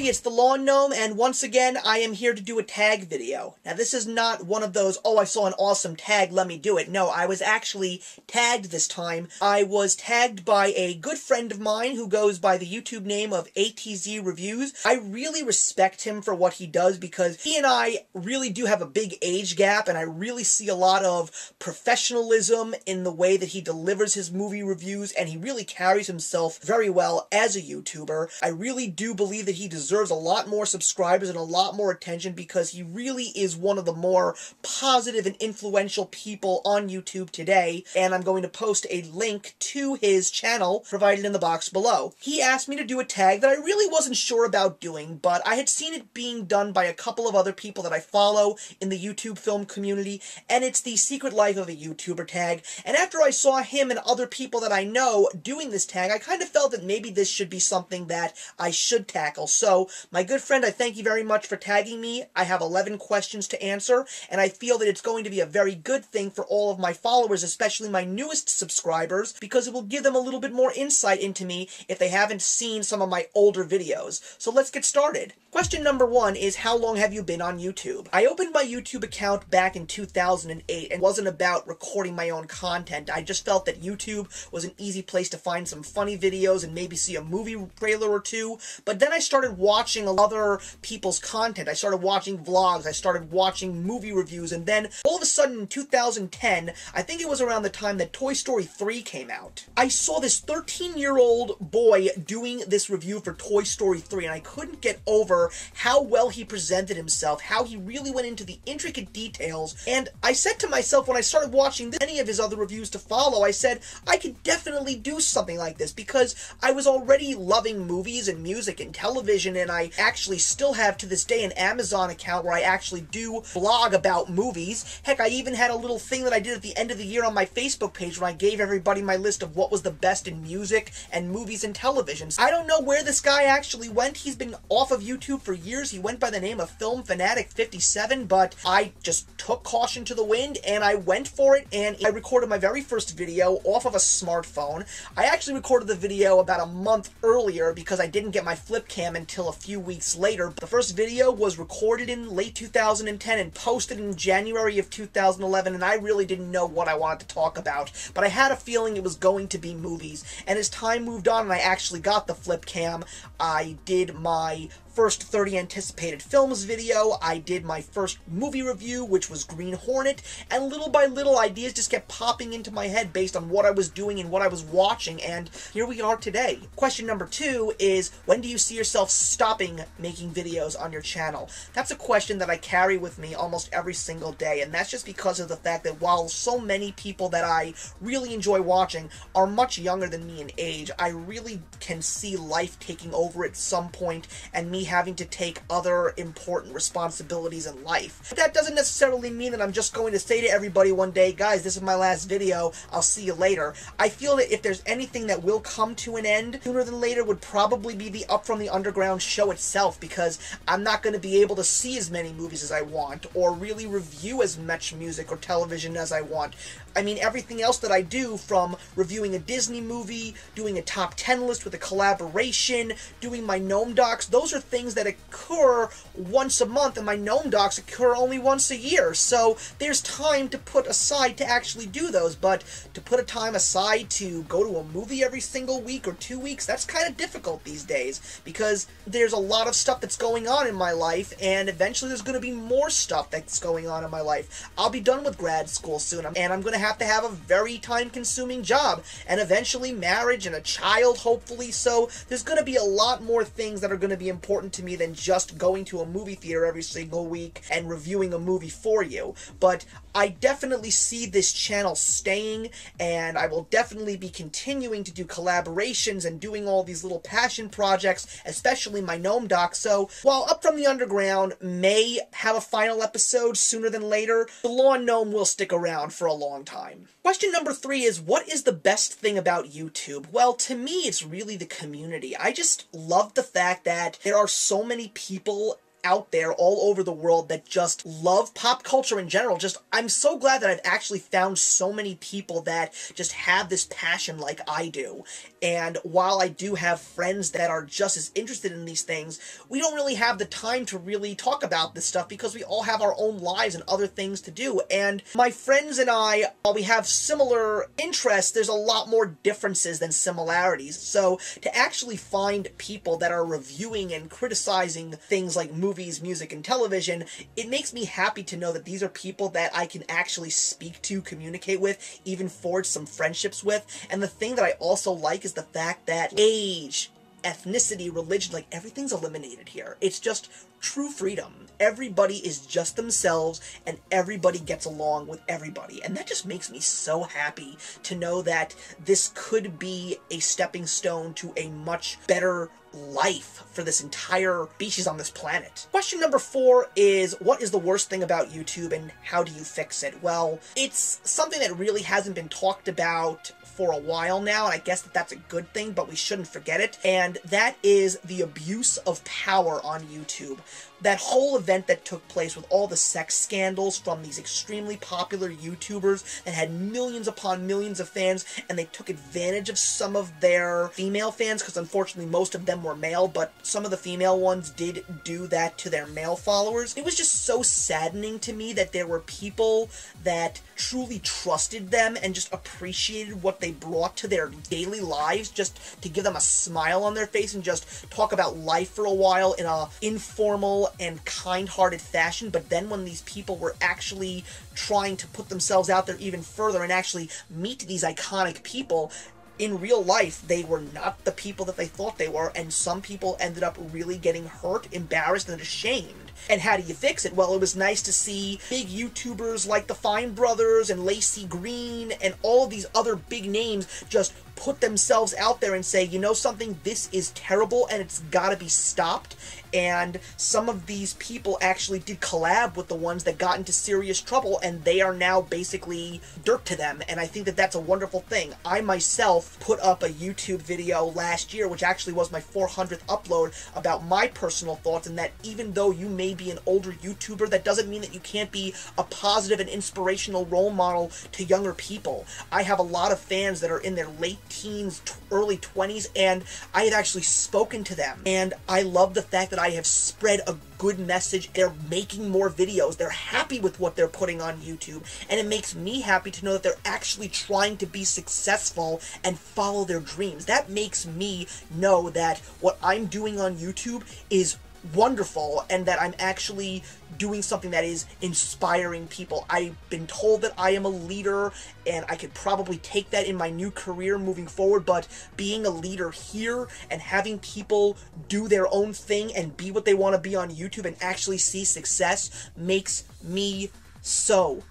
everybody, it's the Lawn Gnome, and once again, I am here to do a tag video. Now, this is not one of those, oh, I saw an awesome tag, let me do it. No, I was actually tagged this time. I was tagged by a good friend of mine who goes by the YouTube name of AtZ Reviews. I really respect him for what he does because he and I really do have a big age gap, and I really see a lot of professionalism in the way that he delivers his movie reviews, and he really carries himself very well as a YouTuber. I really do believe that he deserves a lot more subscribers and a lot more attention because he really is one of the more positive and influential people on YouTube today, and I'm going to post a link to his channel provided in the box below. He asked me to do a tag that I really wasn't sure about doing, but I had seen it being done by a couple of other people that I follow in the YouTube film community, and it's the Secret Life of a YouTuber tag, and after I saw him and other people that I know doing this tag, I kind of felt that maybe this should be something that I should tackle. So, my good friend, I thank you very much for tagging me. I have 11 questions to answer, and I feel that it's going to be a very good thing for all of my followers, especially my newest subscribers, because it will give them a little bit more insight into me if they haven't seen some of my older videos. So let's get started. Question number 1 is, how long have you been on YouTube? I opened my YouTube account back in 2008, and it wasn't about recording my own content. I just felt that YouTube was an easy place to find some funny videos and maybe see a movie trailer or two, but then I started watching other people's content. I started watching vlogs, I started watching movie reviews, and then all of a sudden in 2010, I think it was around the time that Toy Story 3 came out, I saw this 13-year-old boy doing this review for Toy Story 3, and I couldn't get over how well he presented himself, how he really went into the intricate details, and I said to myself when I started watching any of his other reviews to follow, I said, I could definitely do something like this, because I was already loving movies and music and television, and I actually still have to this day an Amazon account where I actually do blog about movies. Heck, I even had a little thing that I did at the end of the year on my Facebook page when I gave everybody my list of what was the best in music and movies and televisions. I don't know where this guy actually went. He's been off of YouTube for years. He went by the name of Film Fanatic 57, but I just took caution to the wind and I went for it, and I recorded my very first video off of a smartphone. I actually recorded the video about a month earlier because I didn't get my flip cam until a few weeks later. The first video was recorded in late 2010 and posted in January of 2011, and I really didn't know what I wanted to talk about, but I had a feeling it was going to be movies. And as time moved on and I actually got the flip cam, I did my first 30 anticipated films video, I did my first movie review, which was Green Hornet, and little by little ideas just kept popping into my head based on what I was doing and what I was watching, and here we are today. Question number 2 is, when do you see yourself stopping making videos on your channel? That's a question that I carry with me almost every single day, and that's just because of the fact that while so many people that I really enjoy watching are much younger than me in age, I really can see life taking over at some point, and me having to take other important responsibilities in life. But that doesn't necessarily mean that I'm just going to say to everybody one day, guys, this is my last video, I'll see you later. I feel that if there's anything that will come to an end sooner than later would probably be the Up From the Underground show itself, because I'm not going to be able to see as many movies as I want, or really review as much music or television as I want. I mean, everything else that I do, from reviewing a Disney movie, doing a top 10 list with a collaboration, doing my Gnome Docs, those are things that occur once a month, and my Gnome Docs occur only once a year. So there's time to put aside to actually do those, but to put a time aside to go to a movie every single week or 2 weeks, that's kind of difficult these days, because there's a lot of stuff that's going on in my life, and eventually there's going to be more stuff that's going on in my life. I'll be done with grad school soon, and I'm going to have a very time-consuming job, and eventually marriage and a child, hopefully, so there's going to be a lot more things that are going to be important to me than just going to a movie theater every single week and reviewing a movie for you. But I definitely see this channel staying, and I will definitely be continuing to do collaborations and doing all these little passion projects, especially my Gnome Doc. So while Up From the Underground may have a final episode sooner than later, the Lawn Gnome will stick around for a long time. Question number 3 is, what is the best thing about YouTube? Well, to me, it's really the community. I just love the fact that there are so many people out there all over the world that just love pop culture in general. I'm so glad that I've actually found so many people that just have this passion like I do. And while I do have friends that are just as interested in these things, we don't really have the time to really talk about this stuff because we all have our own lives and other things to do. And my friends and I, while we have similar interests, there's a lot more differences than similarities. So to actually find people that are reviewing and criticizing things like movies, music, and television, it makes me happy to know that these are people that I can actually speak to, communicate with, even forge some friendships with. And the thing that I also like is the fact that age, ethnicity, religion, like everything's eliminated here. It's just true freedom. Everybody is just themselves and everybody gets along with everybody. And that just makes me so happy to know that this could be a stepping stone to a much better life for this entire species on this planet. Question number 4 is, what is the worst thing about YouTube and how do you fix it? Well, it's something that really hasn't been talked about for a while now, and I guess that's a good thing, but we shouldn't forget it, and that is the abuse of power on YouTube. That whole event that took place with all the sex scandals from these extremely popular YouTubers that had millions upon millions of fans, and they took advantage of some of their female fans, because unfortunately most of them were male, but some of the female ones did do that to their male followers. It was just so saddening to me that there were people that truly trusted them and just appreciated what they brought to their daily lives, just to give them a smile on their face and just talk about life for a while in a informal and kind-hearted fashion. But then when these people were actually trying to put themselves out there even further and actually meet these iconic people, in real life, they were not the people that they thought they were, and some people ended up really getting hurt, embarrassed, and ashamed. And how do you fix it? Well, it was nice to see big YouTubers like the Fine Brothers and Lacey Green and all of these other big names just put themselves out there and say, you know something, this is terrible and it's gotta be stopped. And some of these people actually did collab with the ones that got into serious trouble, and they are now basically dirt to them, and I think that that's a wonderful thing. I myself put up a YouTube video last year, which actually was my 400th upload, about my personal thoughts, and that even though you may be an older YouTuber, that doesn't mean that you can't be a positive and inspirational role model to younger people. I have a lot of fans that are in their late teens, early 20s, and I have actually spoken to them, and I love the fact that I have spread a good message. They're making more videos, they're happy with what they're putting on YouTube, and it makes me happy to know that they're actually trying to be successful and follow their dreams. That makes me know that what I'm doing on YouTube is wonderful and that I'm actually doing something that is inspiring people. I've been told that I am a leader and I could probably take that in my new career moving forward, but being a leader here and having people do their own thing and be what they want to be on YouTube and actually see success makes me so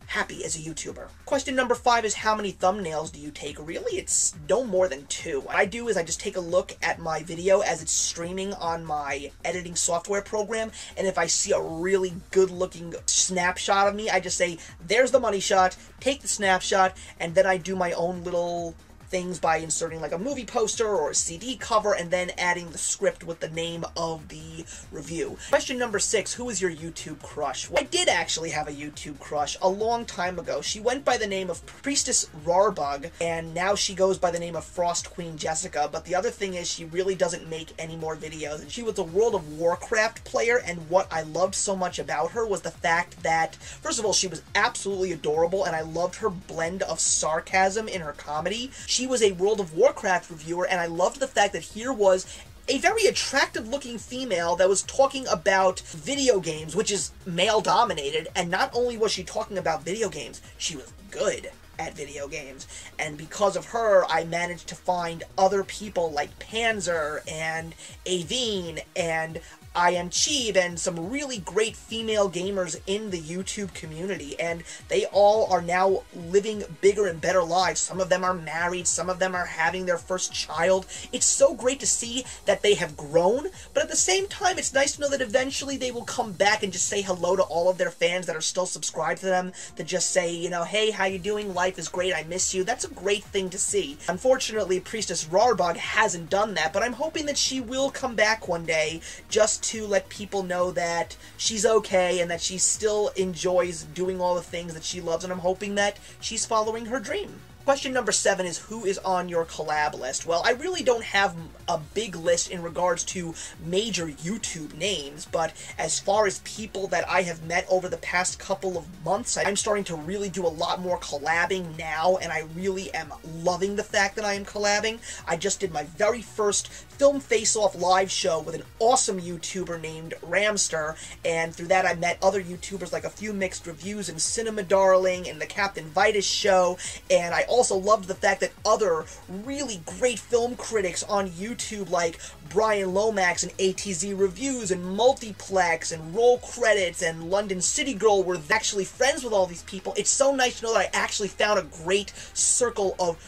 happy as a YouTuber. Question number 5 is, how many thumbnails do you take? Really, it's no more than 2. What I do is I just take a look at my video as it's streaming on my editing software program, and if I see a really good looking snapshot of me, I just say, there's the money shot, take the snapshot, and then I do my own little things by inserting like a movie poster or a CD cover and then adding the script with the name of the review. Question number 6, who is your YouTube crush? Well, I did actually have a YouTube crush a long time ago. She went by the name of Priestess Rarbug, and now she goes by the name of Frost Queen Jessica, but the other thing is she really doesn't make any more videos. She was a World of Warcraft player, and what I loved so much about her was the fact that, first of all, she was absolutely adorable, and I loved her blend of sarcasm in her comedy. She was a World of Warcraft reviewer, and I loved the fact that here was a very attractive looking female that was talking about video games, which is male dominated, and not only was she talking about video games, she was good at video games. And because of her, I managed to find other people like Panzer and Aveen and I Am Cheeb and some really great female gamers in the YouTube community, and they all are now living bigger and better lives. Some of them are married, some of them are having their first child. It's so great to see that they have grown, but at the same time, it's nice to know that eventually they will come back and just say hello to all of their fans that are still subscribed to them, to just say, you know, hey, how you doing? Life is great, I miss you. That's a great thing to see. Unfortunately, Priestess Rarbug hasn't done that, but I'm hoping that she will come back one day just just to let people know that she's okay and that she still enjoys doing all the things that she loves, and I'm hoping that she's following her dream. Question number 7 is, who is on your collab list? Well, I really don't have a big list in regards to major YouTube names, but as far as people that I have met over the past couple of months, I'm starting to really do a lot more collabing now, and I really am loving the fact that I am collabing. I just did my very first Film Face-Off live show with an awesome YouTuber named Ramster, and through that I met other YouTubers like A Few Mixed Reviews and Cinema Darling and the Captain Vitus show, and I also loved the fact that other really great film critics on YouTube like Brian Lomax and AtZ Reviews and Multiplex and Roll Credits and London City Girl were actually friends with all these people. It's so nice to know that I actually found a great circle of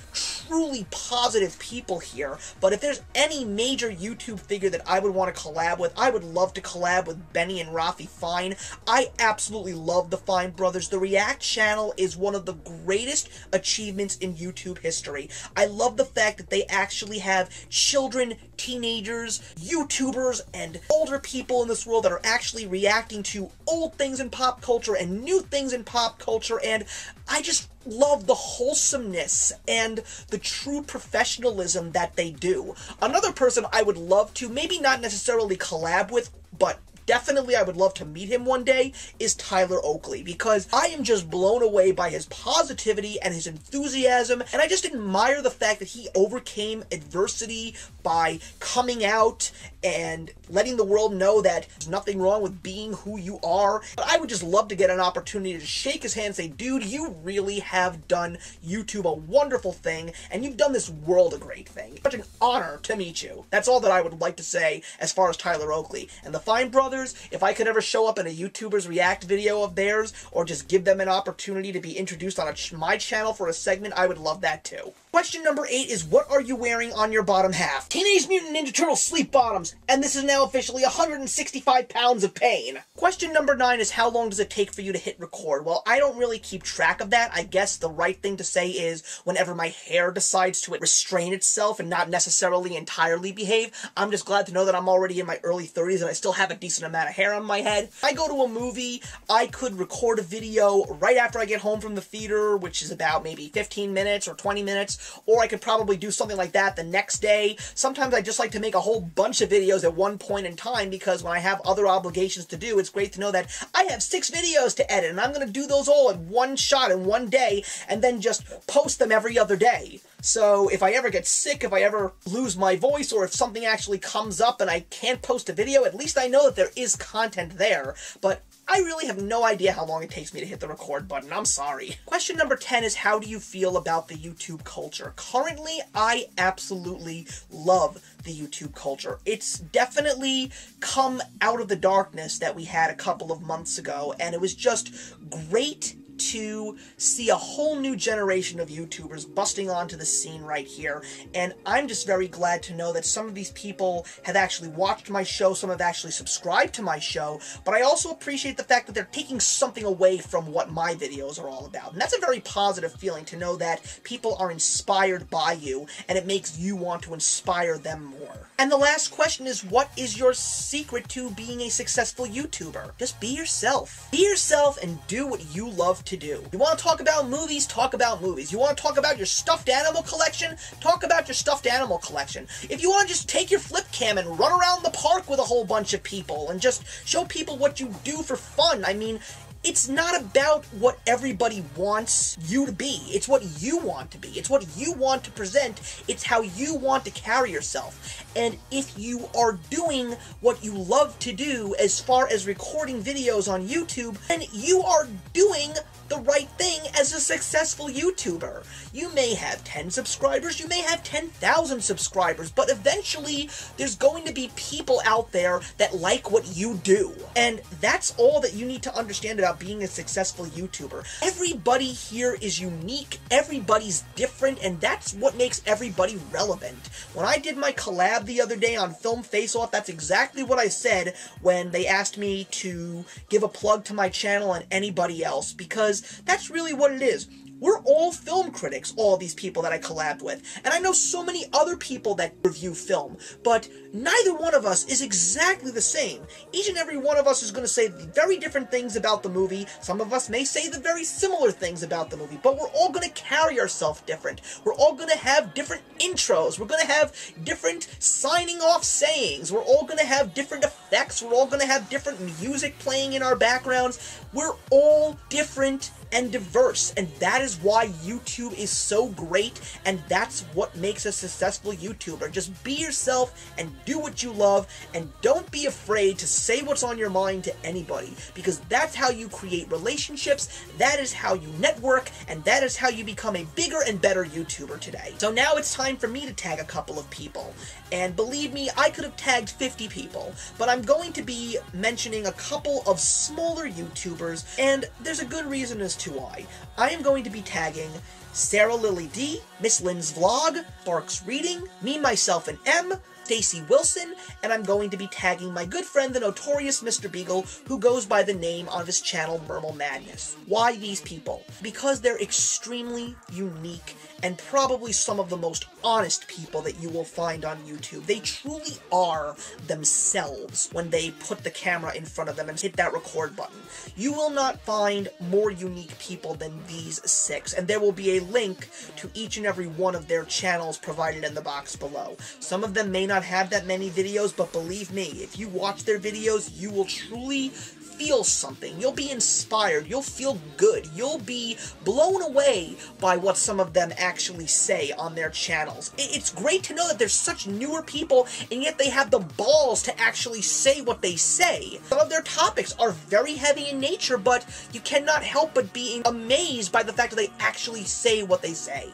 truly positive people here. But if there's any major YouTube figure that I would want to collab with, I would love to collab with Benny and Rafi Fine. I absolutely love the Fine brothers. The React channel is one of the greatest achievements in YouTube history. I love the fact that they actually have children, teenagers, YouTubers, and older people in this world that are actually reacting to old things in pop culture and new things in pop culture, and I just love the wholesomeness and the true professionalism that they do. Another person I would love to, maybe not necessarily collab with, but definitely I would love to meet him one day, is Tyler Oakley, because I am just blown away by his positivity and his enthusiasm, and I just admire the fact that he overcame adversity by coming out and letting the world know that there's nothing wrong with being who you are. But I would just love to get an opportunity to shake his hand and say, dude, you really have done YouTube a wonderful thing, and you've done this world a great thing. Such an honor to meet you. That's all that I would like to say as far as Tyler Oakley. And the Fine brothers, if I could ever show up in a YouTuber's React video of theirs, or just give them an opportunity to be introduced on my channel for a segment, I would love that too. Question number 8 is, what are you wearing on your bottom half? Teenage Mutant Ninja Turtle sleep bottoms, and this is now officially 165 pounds of pain. Question number 9 is, how long does it take for you to hit record? Well, I don't really keep track of that. I guess the right thing to say is, whenever my hair decides to restrain itself and not necessarily entirely behave. I'm just glad to know that I'm already in my early 30s and I still have a decent amount of hair on my head. If I go to a movie, I could record a video right after I get home from the theater, which is about maybe 15 minutes or 20 minutes, or I could probably do something like that the next day. Sometimes I just like to make a whole bunch of videos at one point in time, because when I have other obligations to do, it's great to know that I have 6 videos to edit, and I'm going to do those all in one shot in one day, and then just post them every other day. So if I ever get sick, if I ever lose my voice, or if something actually comes up and I can't post a video, at least I know that there is content there. But I really have no idea how long it takes me to hit the record button. I'm sorry. Question number 10 is, how do you feel about the YouTube culture? Currently, I absolutely love the YouTube culture. It's definitely come out of the darkness that we had a couple of months ago, and it was just great to see a whole new generation of YouTubers busting onto the scene right here, and I'm just very glad to know that some of these people have actually watched my show, some have actually subscribed to my show, but I also appreciate the fact that they're taking something away from what my videos are all about, and that's a very positive feeling to know that people are inspired by you, and it makes you want to inspire them more. And the last question is, what is your secret to being a successful YouTuber? Just be yourself. Be yourself and do what you love to do. You want to talk about movies? Talk about movies. You want to talk about your stuffed animal collection? Talk about your stuffed animal collection. If you want to just take your flip cam and run around the park with a whole bunch of people and just show people what you do for fun, I mean, it's not about what everybody wants you to be. It's what you want to be. It's what you want to present. It's how you want to carry yourself. And if you are doing what you love to do as far as recording videos on YouTube, then you are doing the right thing as a successful YouTuber. You may have 10 subscribers, you may have 10,000 subscribers, but eventually there's going to be people out there that like what you do. And that's all that you need to understand about being a successful YouTuber. Everybody here is unique, everybody's different, and that's what makes everybody relevant. When I did my collab the other day on Film Face-Off, that's exactly what I said when they asked me to give a plug to my channel and anybody else, because that's really what it is. we're all film critics, all these people that I collabed with. And I know so many other people that review film, but neither one of us is exactly the same. Each and every one of us is going to say very different things about the movie. Some of us may say the very similar things about the movie, but we're all going to carry ourselves different. We're all going to have different intros. We're going to have different signing off sayings. We're all going to have different effects. We're all going to have different music playing in our backgrounds. We're all different and diverse, and that is why YouTube is so great, and that's what makes a successful YouTuber. Just be yourself and do what you love, and don't be afraid to say what's on your mind to anybody, because that's how you create relationships, that is how you network, and that is how you become a bigger and better YouTuber today. So now it's time for me to tag a couple of people, and believe me, I could have tagged 50 people, but I'm going to be mentioning a couple of smaller YouTubers, and there's a good reason as to why. I am going to be tagging Sarah Lily D, Miss Lynn's Vlog, Sparks Reading, Me, Myself, and M, Stacy Wilson, and I'm going to be tagging my good friend, the notorious Mr. Beagle, who goes by the name on his channel, Mermal Madness. Why these people? Because they're extremely unique and probably some of the most honest people that you will find on YouTube. They truly are themselves when they put the camera in front of them and hit that record button. You will not find more unique people than these 6, and there will be a link to each and every one of their channels provided in the box below. Some of them may not have that many videos, but believe me, if you watch their videos, you will truly feel something. You'll be inspired. You'll feel good. You'll be blown away by what some of them actually say on their channels. It's great to know that there's such newer people, and yet they have the balls to actually say what they say. Some of their topics are very heavy in nature, but you cannot help but being amazed by the fact that they actually say what they say.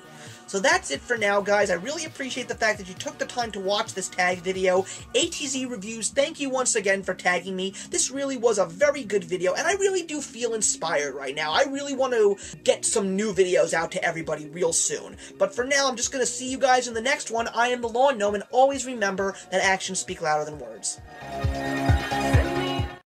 So that's it for now, guys. I really appreciate the fact that you took the time to watch this tag video. AtZ Reviews, thank you once again for tagging me. This really was a very good video, and I really do feel inspired right now. I really want to get some new videos out to everybody real soon. But for now, I'm just going to see you guys in the next one. I am the Lawn Gnome, and always remember that actions speak louder than words.